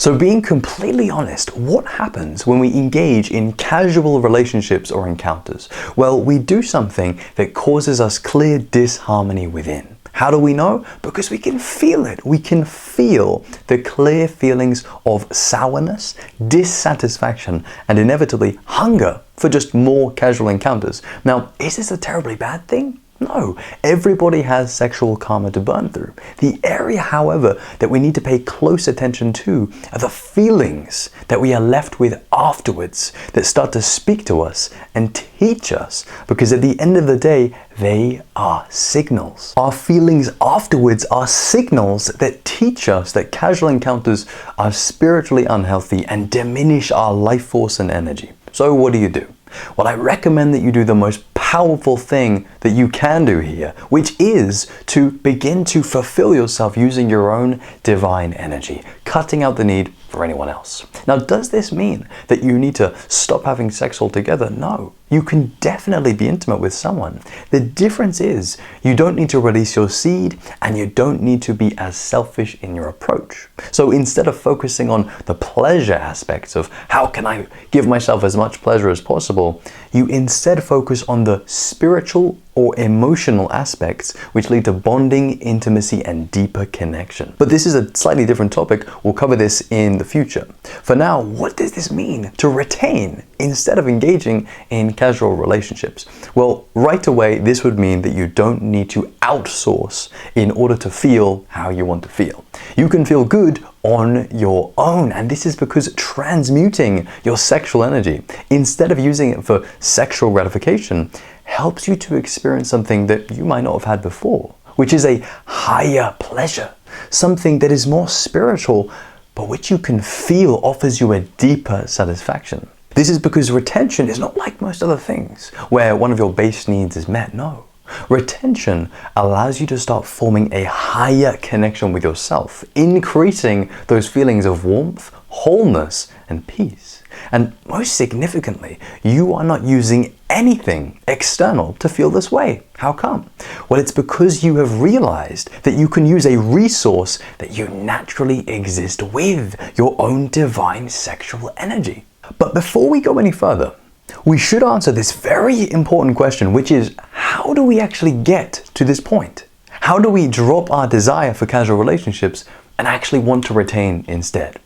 So being completely honest, what happens when we engage in casual relationships or encounters? Well, we do something that causes us clear disharmony within. How do we know? Because we can feel it. We can feel the clear feelings of sourness, dissatisfaction, and inevitably hunger for just more casual encounters. Now, is this a terribly bad thing? No, everybody has sexual karma to burn through. The area, however, that we need to pay close attention to are the feelings that we are left with afterwards that start to speak to us and teach us, because at the end of the day, they are signals. Our feelings afterwards are signals that teach us that casual encounters are spiritually unhealthy and diminish our life force and energy. So what do? Well, I recommend that you do the most powerful thing that you can do here, which is to begin to fulfill yourself using your own divine energy, cutting out the need for anyone else. Now, does this mean that you need to stop having sex altogether? No. You can definitely be intimate with someone. The difference is you don't need to release your seed and you don't need to be as selfish in your approach. So instead of focusing on the pleasure aspects of how can I give myself as much pleasure as possible, you instead focus on the spiritual or emotional aspects which lead to bonding, intimacy, and deeper connection. But this is a slightly different topic. We'll cover this in the future. For now, what does this mean to retain instead of engaging in casual relationships? Well, right away, this would mean that you don't need to outsource in order to feel how you want to feel. You can feel good on your own, and this is because transmuting your sexual energy instead of using it for sexual gratification helps you to experience something that you might not have had before, which is a higher pleasure, something that is more spiritual, but which you can feel offers you a deeper satisfaction. This is because retention is not like most other things, where one of your base needs is met. No. Retention allows you to start forming a higher connection with yourself, increasing those feelings of warmth, wholeness, and peace. And most significantly, you are not using anything external to feel this way. How come? Well, it's because you have realized that you can use a resource that you naturally exist with, your own divine sexual energy. But before we go any further, we should answer this very important question, which is, how do we actually get to this point? How do we drop our desire for casual relationships and actually want to retain instead?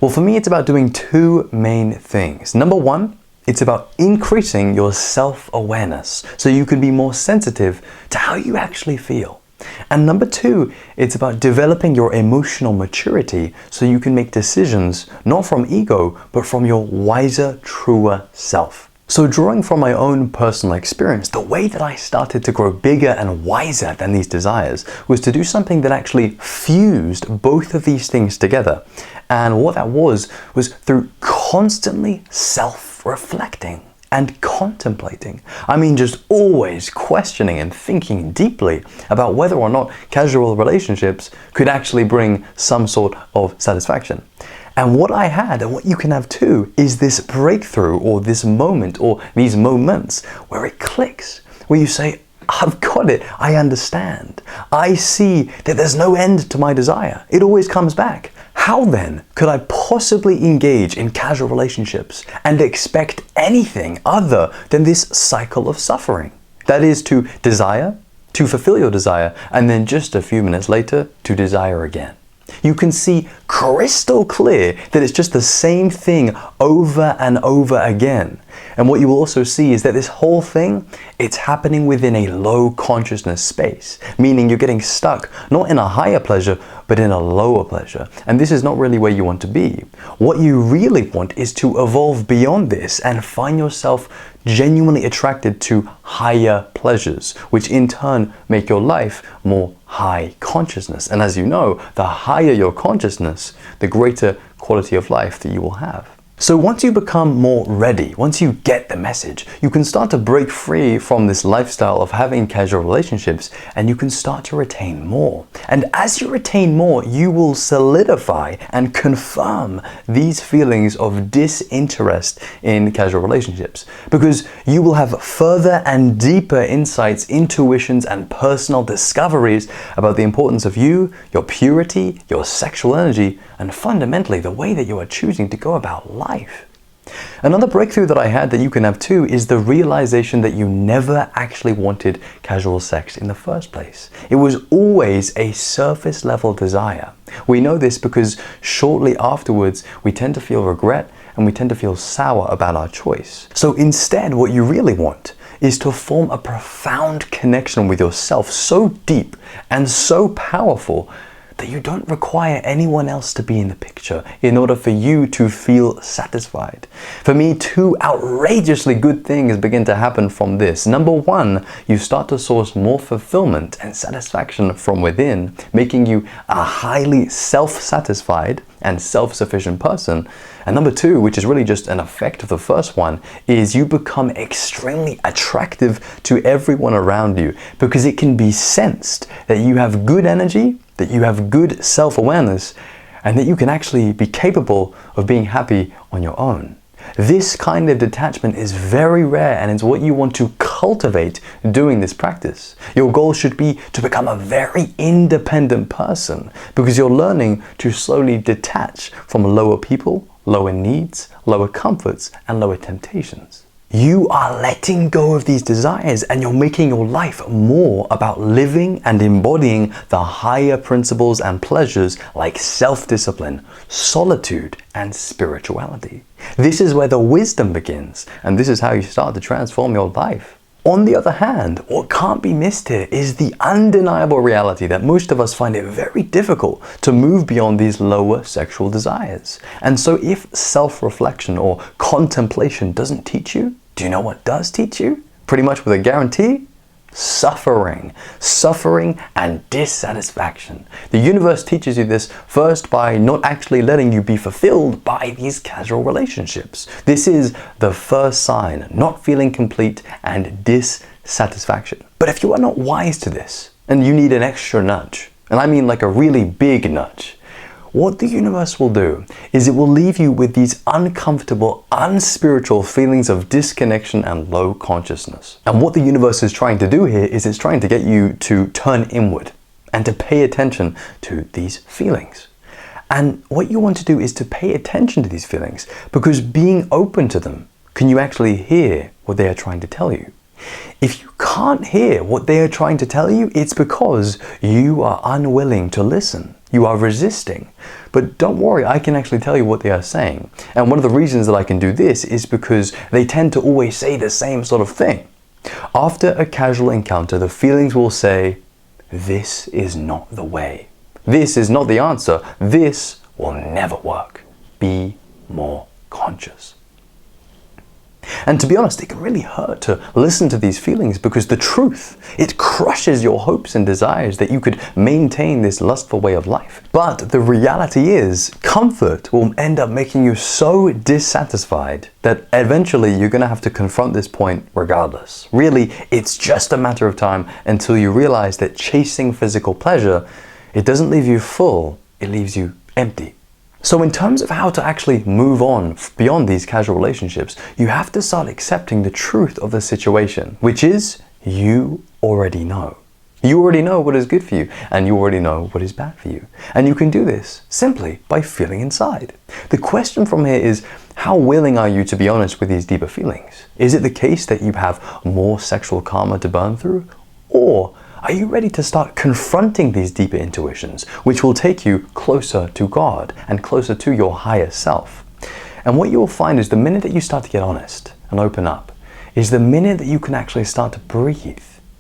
Well, for me, it's about doing two main things. Number one, it's about increasing your self-awareness so you can be more sensitive to how you actually feel. And number two, it's about developing your emotional maturity so you can make decisions not from ego, but from your wiser, truer self. So drawing from my own personal experience, the way that I started to grow bigger and wiser than these desires was to do something that actually fused both of these things together. And what that was through constantly self-reflecting and contemplating. I mean, just always questioning and thinking deeply about whether or not casual relationships could actually bring some sort of satisfaction. And what I had, and what you can have too, is this breakthrough or this moment or these moments where it clicks, where you say, I've got it, I understand. I see that there's no end to my desire. It always comes back. How then could I possibly engage in casual relationships and expect anything other than this cycle of suffering? That is, to desire, to fulfill your desire, and then just a few minutes later, to desire again. You can see crystal clear that it's just the same thing over and over again. And what you will also see is that this whole thing, it's happening within a low consciousness space, meaning you're getting stuck not in a higher pleasure, but in a lower pleasure. And this is not really where you want to be. What you really want is to evolve beyond this and find yourself genuinely attracted to higher pleasures, which in turn make your life more high consciousness. And as you know, the higher your consciousness, the greater quality of life that you will have. So once you become more ready, once you get the message, you can start to break free from this lifestyle of having casual relationships, and you can start to retain more. And as you retain more, you will solidify and confirm these feelings of disinterest in casual relationships, because you will have further and deeper insights, intuitions, and personal discoveries about the importance of you, your purity, your sexual energy, and fundamentally the way that you are choosing to go about life. Another breakthrough that I had that you can have too is the realization that you never actually wanted casual sex in the first place. It was always a surface level desire. We know this because shortly afterwards we tend to feel regret and we tend to feel sour about our choice. So instead, what you really want is to form a profound connection with yourself, so deep and so powerful that you don't require anyone else to be in the picture in order for you to feel satisfied. For me, two outrageously good things begin to happen from this. Number one, you start to source more fulfillment and satisfaction from within, making you a highly self-satisfied and self-sufficient person. And number two, which is really just an effect of the first one, is you become extremely attractive to everyone around you because it can be sensed that you have good energy, that you have good self-awareness, and that you can actually be capable of being happy on your own. This kind of detachment is very rare, and it's what you want to cultivate doing this practice. Your goal should be to become a very independent person because you're learning to slowly detach from lower people, lower needs, lower comforts, and lower temptations. You are letting go of these desires and you're making your life more about living and embodying the higher principles and pleasures like self-discipline, solitude, and spirituality. This is where the wisdom begins, and this is how you start to transform your life. On the other hand, what can't be missed here is the undeniable reality that most of us find it very difficult to move beyond these lower sexual desires. And so if self-reflection or contemplation doesn't teach you, do you know what does teach you? Pretty much with a guarantee? Suffering. Suffering and dissatisfaction. The universe teaches you this first by not actually letting you be fulfilled by these casual relationships. This is the first sign, not feeling complete and dissatisfaction. But if you are not wise to this, and you need an extra nudge, and I mean like a really big nudge, what the universe will do is it will leave you with these uncomfortable, unspiritual feelings of disconnection and low consciousness. And what the universe is trying to do here is it's trying to get you to turn inward and to pay attention to these feelings. And what you want to do is to pay attention to these feelings because being open to them, can you actually hear what they are trying to tell you? If you can't hear what they are trying to tell you, it's because you are unwilling to listen. You are resisting. But don't worry, I can actually tell you what they are saying. And one of the reasons that I can do this is because they tend to always say the same sort of thing. After a casual encounter, the feelings will say, "This is not the way. This is not the answer. This will never work. Be more conscious." And to be honest, it can really hurt to listen to these feelings because the truth, it crushes your hopes and desires that you could maintain this lustful way of life. But the reality is, comfort will end up making you so dissatisfied that eventually you're going to have to confront this point regardless. Really, it's just a matter of time until you realize that chasing physical pleasure, it doesn't leave you full, it leaves you empty. So in terms of how to actually move on beyond these casual relationships, you have to start accepting the truth of the situation, which is you already know. You already know what is good for you, and you already know what is bad for you. And you can do this simply by feeling inside. The question from here is, how willing are you to be honest with these deeper feelings? Is it the case that you have more sexual karma to burn through? Or are you ready to start confronting these deeper intuitions, which will take you closer to God and closer to your higher self? And what you will find is the minute that you start to get honest and open up, is the minute that you can actually start to breathe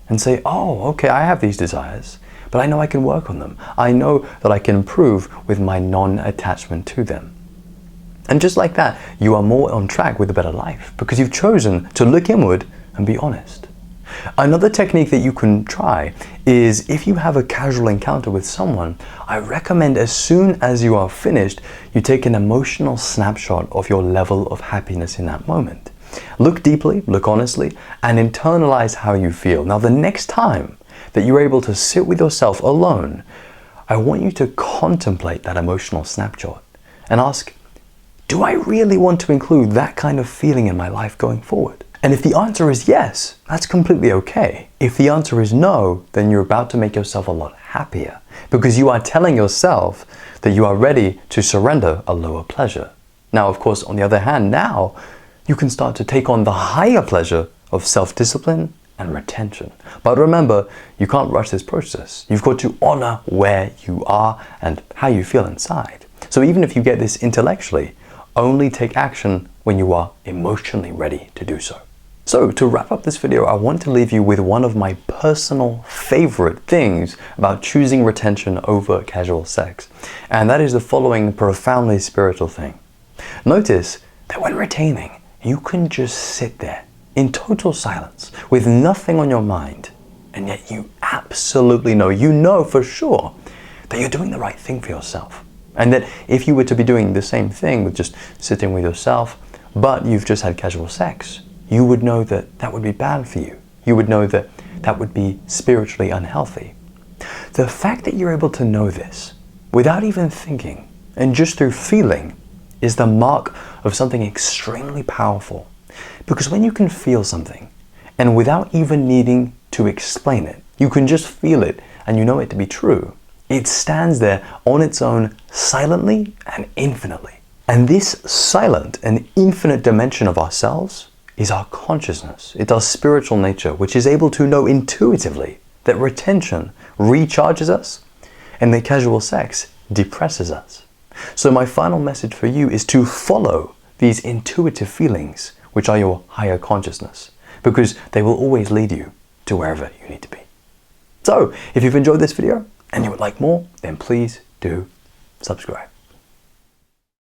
and say, oh, okay, I have these desires, but I know I can work on them. I know that I can improve with my non-attachment to them. And just like that, you are more on track with a better life because you've chosen to look inward and be honest. Another technique that you can try is if you have a casual encounter with someone, I recommend as soon as you are finished, you take an emotional snapshot of your level of happiness in that moment. Look deeply, look honestly, and internalize how you feel. Now, the next time that you're able to sit with yourself alone, I want you to contemplate that emotional snapshot and ask, do I really want to include that kind of feeling in my life going forward? And if the answer is yes, that's completely okay. If the answer is no, then you're about to make yourself a lot happier because you are telling yourself that you are ready to surrender a lower pleasure. Now, of course, on the other hand, now you can start to take on the higher pleasure of self-discipline and retention. But remember, you can't rush this process. You've got to honor where you are and how you feel inside. So even if you get this intellectually, only take action when you are emotionally ready to do so. So to wrap up this video, I want to leave you with one of my personal favorite things about choosing retention over casual sex. And that is the following profoundly spiritual thing. Notice that when retaining, you can just sit there in total silence with nothing on your mind. And yet you absolutely know, you know for sure that you're doing the right thing for yourself. And that if you were to be doing the same thing with just sitting with yourself, but you've just had casual sex, you would know that that would be bad for you. You would know that that would be spiritually unhealthy. The fact that you're able to know this without even thinking and just through feeling is the mark of something extremely powerful. Because when you can feel something and without even needing to explain it, you can just feel it and you know it to be true, it stands there on its own silently and infinitely. And this silent and infinite dimension of ourselves is our consciousness. It's our spiritual nature, which is able to know intuitively that retention recharges us and that casual sex depresses us. So my final message for you is to follow these intuitive feelings, which are your higher consciousness, because they will always lead you to wherever you need to be. So if you've enjoyed this video and you would like more, then please do subscribe.